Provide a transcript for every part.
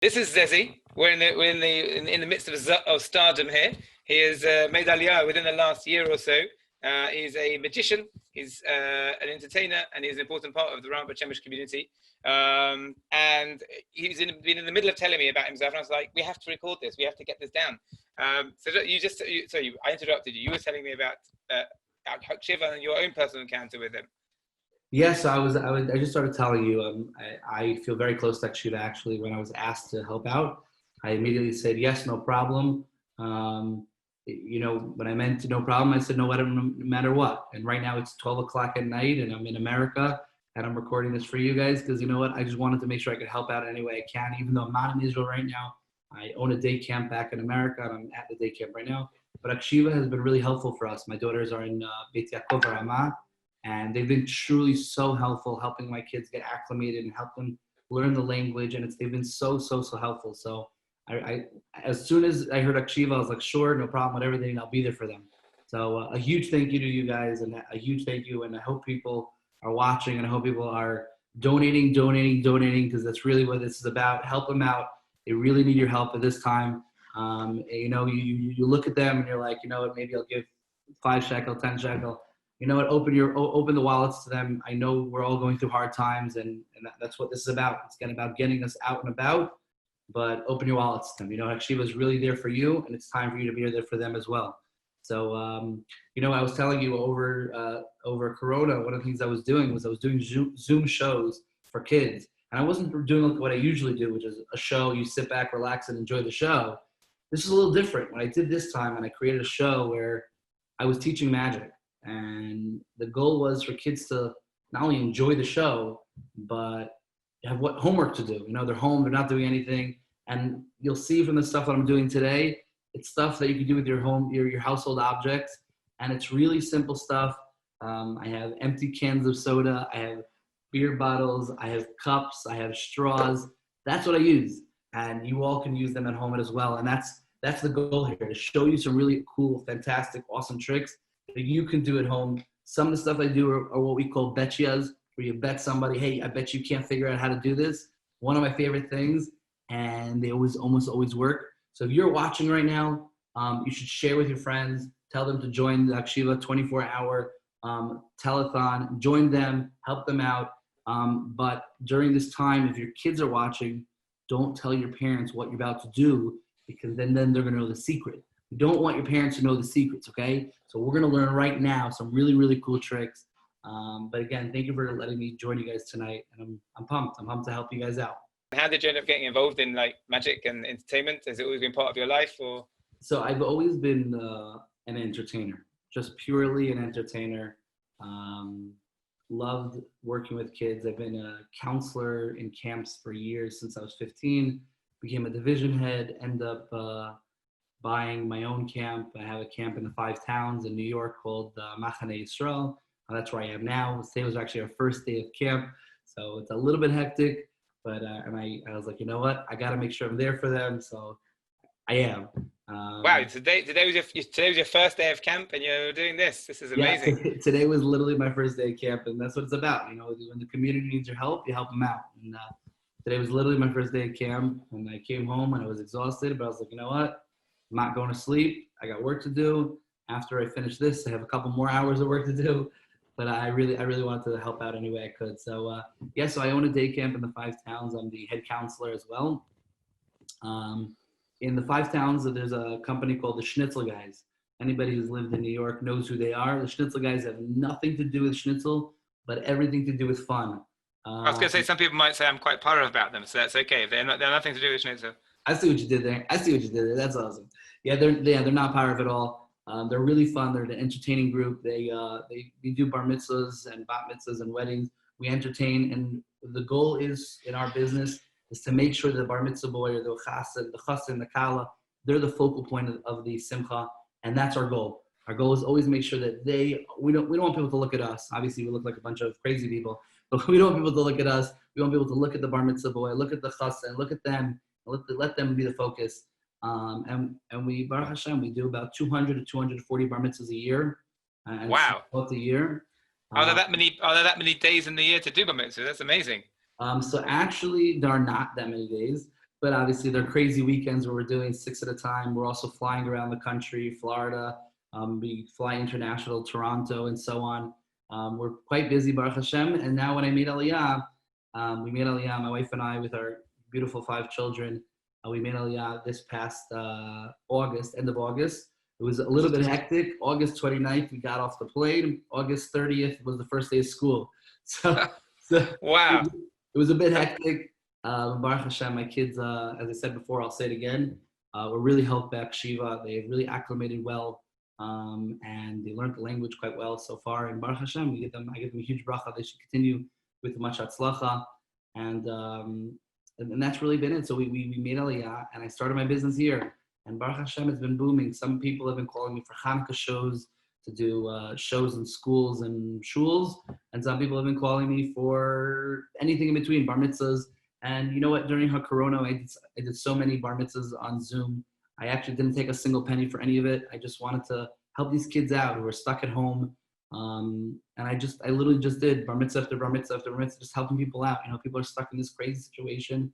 This is Zezy. We're in the midst of stardom here. He has made aliyah within the last year or so. He's a magician. He's an entertainer, and he's an important part of the Round Chemish community. And he's been in the middle of telling me about himself, and I was like, "We have to record this. We have to get this down." Sorry, I interrupted you. You were telling me about Hakshiva and your own personal encounter with him. Yes, I just started telling you. I feel very close to Hakshiva. Actually, when I was asked to help out, I immediately said yes, no problem. When I meant no problem, I said no matter what. And right now it's 12 o'clock at night, and I'm in America, and I'm recording this for you guys because you know what? I just wanted to make sure I could help out any way I can, even though I'm not in Israel right now. I own a day camp back in America, and I'm at the day camp right now. But Hakshiva has been really helpful for us. My daughters are in Beit Yaakov Ramah. And they've been truly so helpful, helping my kids get acclimated and help them learn the language. And they've been so helpful. So I as soon as I heard Hakshiva, I was like, sure, no problem with everything. I'll be there for them. So a huge thank you to you guys, and a huge thank you. And I hope people are watching, and I hope people are donating, because that's really what this is about. Help them out. They really need your help at this time. You look at them and you're like, you know what, maybe I'll give 5 shekel, 10 shekel. You know what, open the wallets to them. I know we're all going through hard times, and that's what this is about. It's about getting us out and about, but open your wallets to them. You know, Hakshiva is really there for you, and it's time for you to be there for them as well. So, I was telling you over Corona, one of the things I was doing Zoom shows for kids. And I wasn't doing what I usually do, which is a show, you sit back, relax, and enjoy the show. This is a little different. What I did this time, and I created a show where I was teaching magic. And the goal was for kids to not only enjoy the show, but have what homework to do. You know, they're home, they're not doing anything. And you'll see from the stuff that I'm doing today, it's stuff that you can do with your home, your household objects. And it's really simple stuff. I have empty cans of soda. I have beer bottles. I have cups. I have straws. That's what I use. And you all can use them at home as well. And that's the goal here, to show you some really cool, fantastic, awesome tricks that you can do at home. Some of the stuff I do are what we call betchias, where you bet somebody, hey, I bet you can't figure out how to do this. One of my favorite things, and they almost always work. So if you're watching right now, you should share with your friends. Tell them to join the Hakshiva 24-hour telethon. Join them, help them out. But during this time, if your kids are watching, don't tell your parents what you're about to do, because then they're going to know the secret. You don't want your parents to know the secrets, okay? So we're going to learn right now some really, really cool tricks. But again, thank you for letting me join you guys tonight. And I'm pumped. I'm pumped to help you guys out. How did you end up getting involved in like magic and entertainment? Has it always been part of your life, or? So I've always been an entertainer, just purely an entertainer. Loved working with kids. I've been a counselor in camps for years since I was 15. Became a division head. Ended up buying my own camp. I have a camp in the 5 towns in New York called Machane Yisrael. That's where I am now. Today was actually our first day of camp, so it's a little bit hectic. But I was like, you know what? I got to make sure I'm there for them. So I am. Wow! Today was your first day of camp, and you're doing this. This is amazing. Yeah, today was literally my first day of camp, and that's what it's about. You know, when the community needs your help, you help them out. And today was literally my first day of camp, and I came home and I was exhausted, but I was like, you know what? I'm not going to sleep. I got work to do. After I finish this, I have a couple more hours of work to do. But I really wanted to help out any way I could. So so I own a day camp in the 5 towns. I'm the head counselor as well. In the 5 towns, there's a company called the Schnitzel Guys. Anybody who's lived in New York knows who they are. The Schnitzel Guys have nothing to do with schnitzel, but everything to do with fun. I was going to say, some people might say I'm quite proud about them, so that's okay. They're nothing to do with schnitzel. I see what you did there. That's awesome. Yeah, they're not powerful at all. They're really fun. They're an entertaining group. They do bar mitzvahs and bat mitzvahs and weddings. We entertain, and the goal is in our business is to make sure the bar mitzvah boy or the chassan, the kala, they're the focal point of the simcha, and that's our goal. Our goal is always make sure that we don't want people to look at us. Obviously, we look like a bunch of crazy people, but we don't want people to look at us. We want people to look at the bar mitzvah boy, look at the chassan, look at them, let them be the focus. And we, Baruch Hashem, we do about 200 to 240 bar mitzvahs a year. Wow! A year. Are there that many days in the year to do bar mitzvah? That's amazing. So actually, there are not that many days. But obviously they're crazy weekends where we're doing 6 at a time. We're also flying around the country, Florida, we fly international, Toronto, and so on. We're quite busy, Baruch Hashem. And now when I made Aliyah, we made Aliyah, my wife and I, with our beautiful 5 children. We made Aliyah this past August, end of August. It was a little bit hectic. August 29th, we got off the plane. August 30th was the first day of school. So Wow. it was a bit hectic. Baruch Hashem, my kids, as I said before, I'll say it again, were really helped by Hakshiva. They've really acclimated well, and they learned the language quite well so far. And Baruch Hashem, I give them a huge bracha. They should continue with much hatzlacha, and that's really been it. So we made Aliyah, and I started my business here. And Baruch Hashem, it's been booming. Some people have been calling me for Hanukkah shows, to do shows in schools and shuls, and some people have been calling me for anything in between, bar mitzvahs. And you know what? During her corona, I did so many bar mitzvahs on Zoom. I actually didn't take a single penny for any of it. I just wanted to help these kids out who are stuck at home. And I literally just did bar mitzvah after bar mitzvah after bar mitzvah, just helping people out. You know, people are stuck in this crazy situation.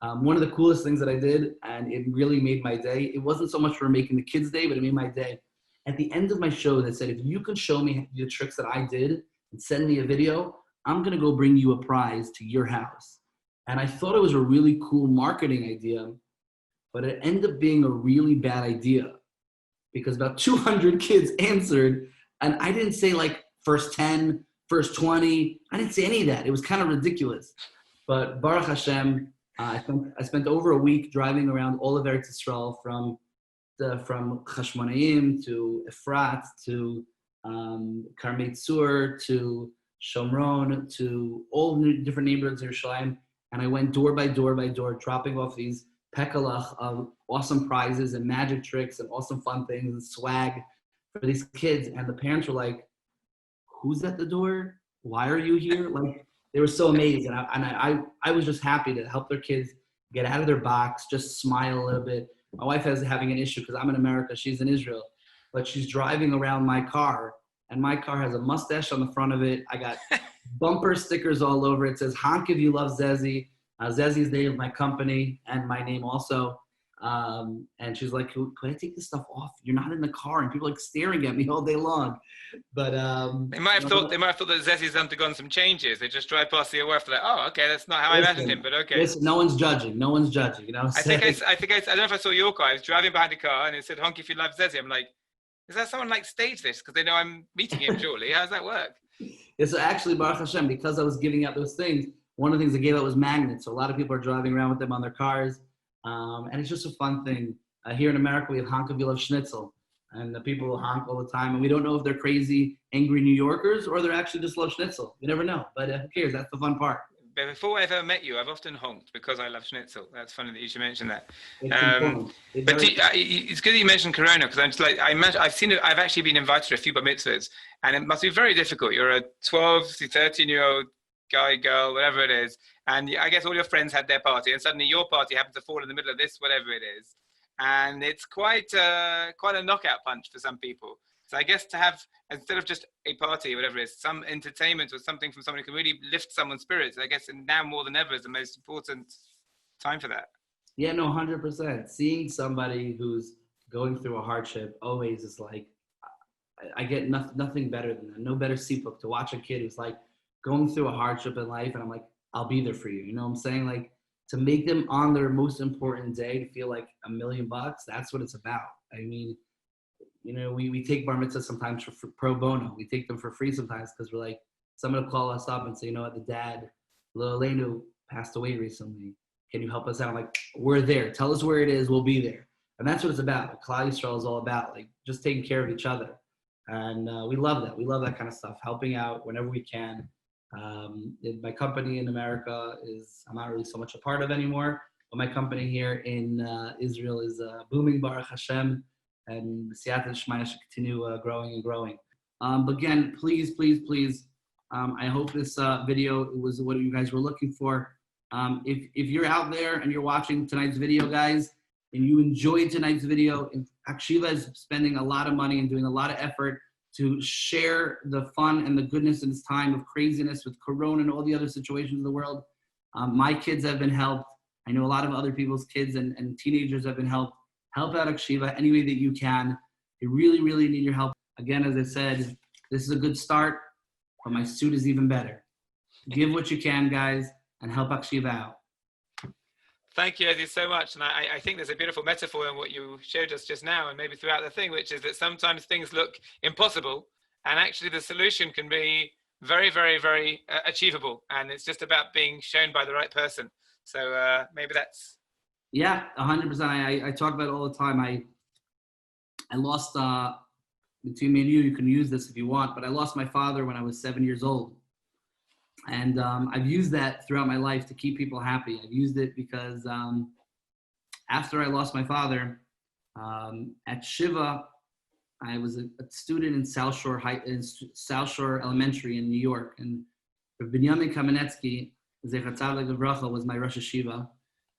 One of the coolest things that I did, and it really made my day, it wasn't so much for making the kids' day, but it made my day. At the end of my show, they said, if you can show me the tricks that I did and send me a video, I'm going to go bring you a prize to your house. And I thought it was a really cool marketing idea, but it ended up being a really bad idea because about 200 kids answered, and I didn't say like first 10, first 20. I didn't say any of that. It was kind of ridiculous. But Baruch Hashem, I spent over a week driving around all of Eretz Yisrael, from Chashmonaim to Efrat to Karmei Tzur to Shomron to all different neighborhoods of Yerushalayim. And I went door by door by door, dropping off these pekalach of awesome prizes and magic tricks and awesome fun things and swag for these kids. And the parents were like, who's at the door? Why are you here? Like, they were so amazed. And I was just happy to help their kids get out of their box, just smile a little bit. My wife is having an issue because I'm in America, she's in Israel, but she's driving around my car, and my car has a mustache on the front of it. I got bumper stickers all over. It says, honk if you love Zezy. Zezy's the name of my company and my name also. And she's like, could I take this stuff off? You're not in the car. And people are like staring at me all day long. But they might have thought that Zezy's undergone some changes. They just drive past the wharf, like, oh, okay, that's not how I imagined him, but okay. Listen, no one's judging. No one's judging. You know. I don't know if I saw your car. I was driving behind the car and it said, honk if you love Zezy. I'm like, is that someone like staged this because they know I'm meeting him shortly? How does that work? Yeah, so actually, Baruch Hashem, because I was giving out those things, one of the things I gave out was magnets. So a lot of people are driving around with them on their cars. And it's just a fun thing. Here in America, we have honk if you love schnitzel. And the people will honk all the time. And we don't know if they're crazy, angry New Yorkers or they're actually just love schnitzel. You never know. But who cares? That's the fun part. But before I've ever met you, I've often honked because I love schnitzel. That's funny that you should mention that. It's good that you mentioned Corona because I'm just like, I've seen it. I've actually been invited to a few bar mitzvahs, and it must be very difficult. You're a 12 to 13-year-old guy, girl, whatever it is, and I guess all your friends had their party, and suddenly your party happens to fall in the middle of this, whatever it is, and it's quite a knockout punch for some people. So I guess to have, instead of just a party, whatever it is, some entertainment or something from someone who can really lift someone's spirits, I guess now more than ever is the most important time for that. Yeah, no, 100%. Seeing somebody who's going through a hardship always is like, I get nothing better than that. No better sipuk to watch a kid who's like going through a hardship in life, and I'm like, I'll be there for you. You know what I'm saying? Like, to make them on their most important day to feel like $1 million, that's what it's about. I mean, you know, we take bar mitzvahs sometimes for pro bono. We take them for free sometimes because we're like, someone will call us up and say, you know what, the dad, Lil Elenu, passed away recently. Can you help us out? I'm like, we're there. Tell us where it is. We'll be there. And that's what it's about. Klal Yisrael is all about, like, just taking care of each other. And we love that. We love that kind of stuff, helping out whenever we can. My company in America I'm not really so much a part of anymore, but my company here in Israel is booming, Baruch Hashem. And Siyata Shmaya should continue growing and growing. But again, please, I hope this video was what you guys were looking for. If you're out there and you're watching tonight's video, guys, and you enjoyed tonight's video, Hakshiva is spending a lot of money and doing a lot of effort to share the fun and the goodness in this time of craziness with Corona and all the other situations in the world. My kids have been helped. I know a lot of other people's kids and teenagers have been helped. Help out Hakshiva any way that you can. They really, really need your help. Again, as I said, this is a good start, but my suit is even better. Give what you can, guys, and help Hakshiva out. Thank you, Zezy, so much. And I think there's a beautiful metaphor in what you showed us just now, and maybe throughout the thing, which is that sometimes things look impossible, and actually the solution can be very, very, very achievable. And it's just about being shown by the right person. So maybe that's... Yeah, 100%. I talk about it all the time. I lost, between me and you can use this if you want, but I lost my father when I was 7 years old. And I've used that throughout my life to keep people happy. I've used it because after I lost my father, at Shiva, I was a student in South Shore Elementary in New York. And Rabbi Binyamin Kamenetsky, Zecher Tzaddik Livracha, was my Rosh Hashiva.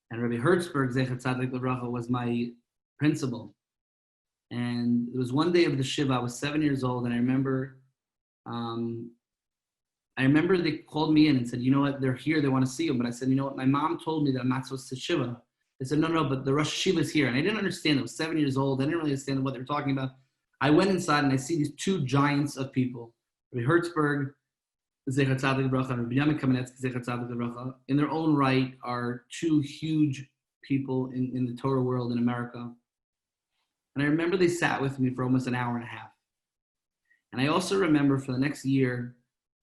And Rabbi Hertzberg, Zecher Tzaddik Livracha, was my principal. And it was one day of the Shiva. I was 7 years old, and I remember they called me in and said, you know what, they're here, they want to see you. But I said, you know what, my mom told me that I'm not supposed to Shiva. They said, no, but the Rosh Hashiva is here. And I didn't understand. I was 7 years old. I didn't really understand what they were talking about. I went inside and I see these two giants of people. Rabbi Hertzberg, Zecher Tzaddik Livracha, and Rabbi Binyamin Kamenetsky, Zecher Tzaddik Livracha, in their own right, are two huge people in the Torah world in America. And I remember they sat with me for almost an hour and a half. And I also remember for the next year,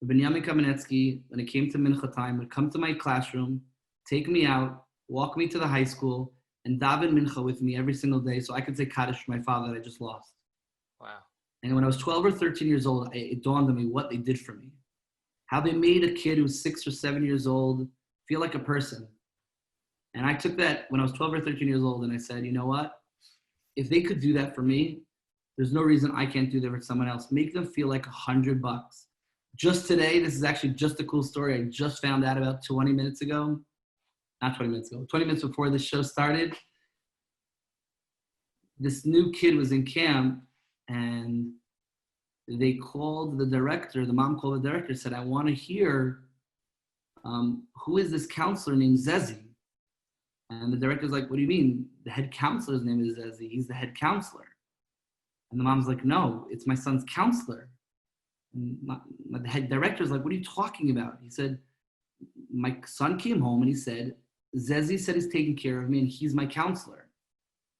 Binyamin Kamenetsky, when it came to Mincha time, would come to my classroom, take me out, walk me to the high school, and daven Mincha with me every single day so I could say Kaddish for my father that I just lost. Wow. And when I was 12 or 13 years old, it dawned on me what they did for me. How they made a kid who was 6 or 7 years old feel like a person. And I took that when I was 12 or 13 years old and I said, you know what? If they could do that for me, there's no reason I can't do that for someone else. Make them feel like $100. Just today, this is actually just a cool story. I just found out about 20 minutes ago. Not 20 minutes ago. 20 minutes before the show started. This new kid was in camp, and they called the director. The mom called the director, said, I want to hear who is this counselor named Zezy? And the director's like, what do you mean? The head counselor's name is Zezy. He's the head counselor. And the mom's like, no, it's my son's counselor. And the head director's like, what are you talking about? He said, my son came home and he said, Zezy said he's taking care of me and he's my counselor.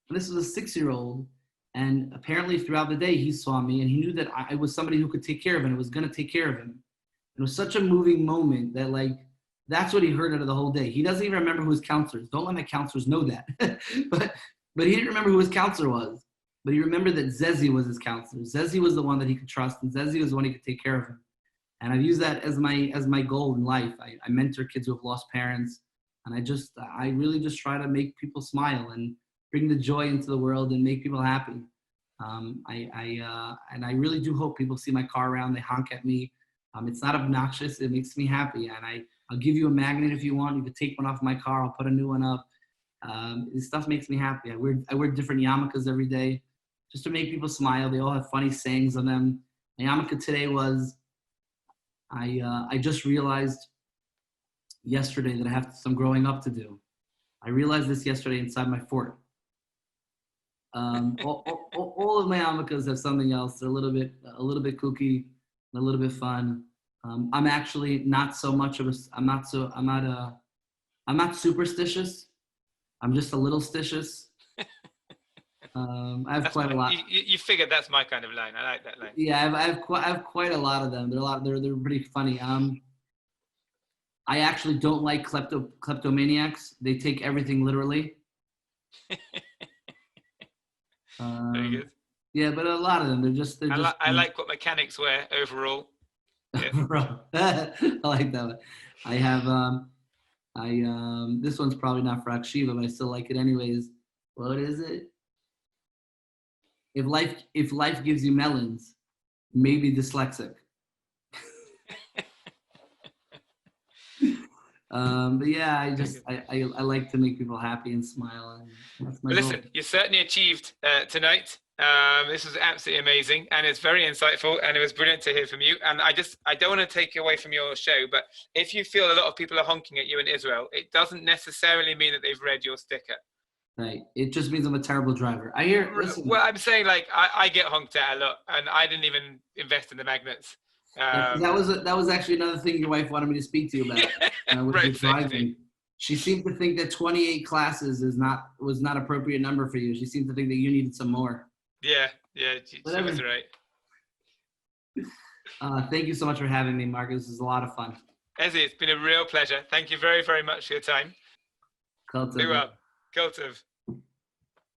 And this was a 6-year-old. And apparently throughout the day, he saw me and he knew that I was somebody who could take care of him and was going to take care of him. It was such a moving moment that, like, that's what he heard out of the whole day. He doesn't even remember who his counselor is. Don't let my counselors know that. but he didn't remember who his counselor was. But he remembered that Zezy was his counselor. Zezy was the one that he could trust, and Zezy was the one he could take care of him. And I've used that as my goal in life. I mentor kids who have lost parents, and I really just try to make people smile and bring the joy into the world and make people happy. And I really do hope people see my car around, they honk at me. It's not obnoxious. It makes me happy. And I'll give you a magnet if you want. You can take one off my car. I'll put a new one up. This stuff makes me happy. I wear different yarmulkes every day just to make people smile. They all have funny sayings on them. My yarmulke today was, I just realized yesterday that I have some growing up to do. I realized this yesterday inside my fort. All of my yarmulkes have something else. They're a little bit kooky, a little bit fun. I'm actually not so much of I'm not superstitious. I'm just a little stitious. I have quite a lot. You figured that's my kind of line. I like that line. Yeah, I have quite a lot of them. They're pretty funny. I actually don't like kleptomaniacs. They take everything literally. Very good. Yeah, but a lot of them, I like what mechanics wear overall. Yeah. I like that one. I have this one's probably not for Hakshiva, but I still like it anyways. What is it? If life gives you melons, maybe dyslexic. But yeah, I like to make people happy and smile. And that's my Listen, goal. you certainly achieved tonight This was absolutely amazing, and it's very insightful, and it was brilliant to hear from you. And I don't want to take away from your show, but if you feel a lot of people are honking at you in Israel, it doesn't necessarily mean that they've read your sticker. Right. It just means I'm a terrible driver. I hear. Listen. Well, I'm saying, like, I get honked at a lot, and I didn't even invest in the magnets. That was actually another thing your wife wanted me to speak to you about. Road safety. She seemed to think that 28 classes was not appropriate number for you. She seemed to think that you needed some more. Yeah, she was right. Thank you so much for having me, Marcus. This is a lot of fun. Zezy, it's been a real pleasure. Thank you very, very much for your time. Kol tov. Be well. Kol tov.